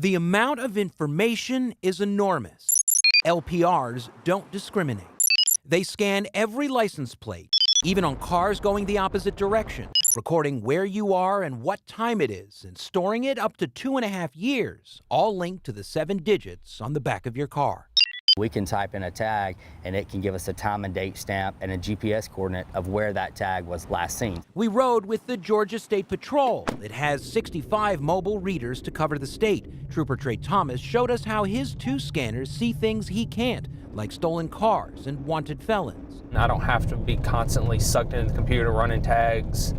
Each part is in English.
The amount of information is enormous. LPRs don't discriminate. They scan every license plate, even on cars going the opposite direction, recording where you are and what time it is, and storing it up to 2.5 years, all linked to the 7 digits on the back of your car. We can type in a tag and it can give us a time and date stamp and a GPS coordinate of where that tag was last seen. We rode with the Georgia State Patrol. It has 65 mobile readers to cover the state. Trooper Trey Thomas showed us how his 2 scanners see things he can't, like stolen cars and wanted felons. I don't have to be constantly sucked into the computer running tags.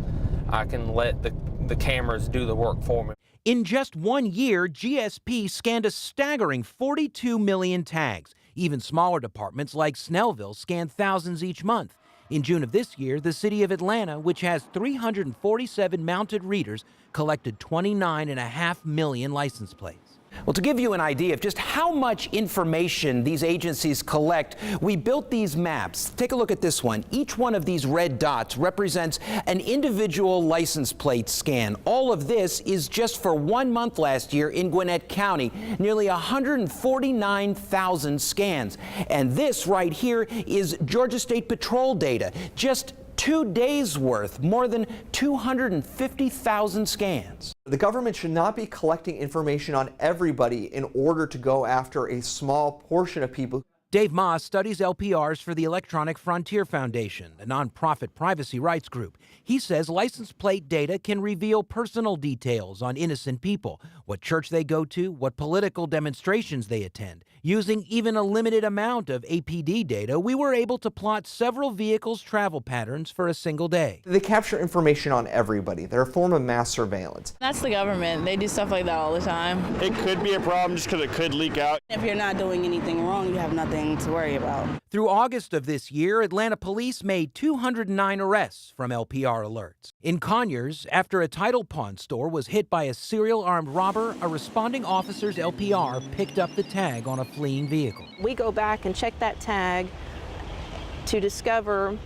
I can let the cameras do the work for me. In just 1 year, GSP scanned a staggering 42 million tags. Even smaller departments like Snellville scan thousands each month. In June of this year, the city of Atlanta, which has 347 mounted readers, collected 29.5 million license plates. Well, to give you an idea of just how much information these agencies collect, we built these maps. Take a look at this one. Each one of these red dots represents an individual license plate scan. All of this is just for 1 month last year in Gwinnett County, nearly 149,000 scans. And this right here is Georgia State Patrol data. Just 2 days worth, more than 250,000 scans. The government should not be collecting information on everybody in order to go after a small portion of people. Dave Moss studies LPRs for the Electronic Frontier Foundation, a nonprofit privacy rights group. He says license plate data can reveal personal details on innocent people, what church they go to, what political demonstrations they attend. Using even a limited amount of APD data, we were able to plot several vehicles' travel patterns for a single day. They capture information on everybody. They're a form of mass surveillance. That's the government. They do stuff like that all the time. It could be a problem just because it could leak out. If you're not doing anything wrong, you have nothing to worry about. Through August of this year, Atlanta police made 209 arrests from LPR alerts. In Conyers, after a title pawn store was hit by a serial armed robber, a responding officer's LPR picked up the tag on a fleeing vehicle. We go back and check that tag to discover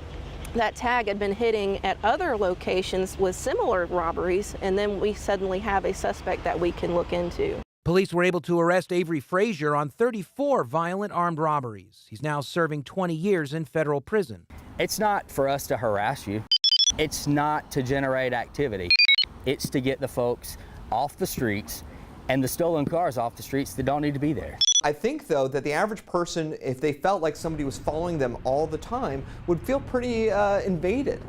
that tag had been hitting at other locations with similar robberies, and then we suddenly have a suspect that we can look into. Police were able to arrest Avery Frazier on 34 violent armed robberies. He's now serving 20 years in federal prison. It's not for us to harass you. It's not to generate activity. It's to get the folks off the streets and the stolen cars off the streets that don't need to be there. I think, though, that the average person, if they felt like somebody was following them all the time, would feel pretty invaded.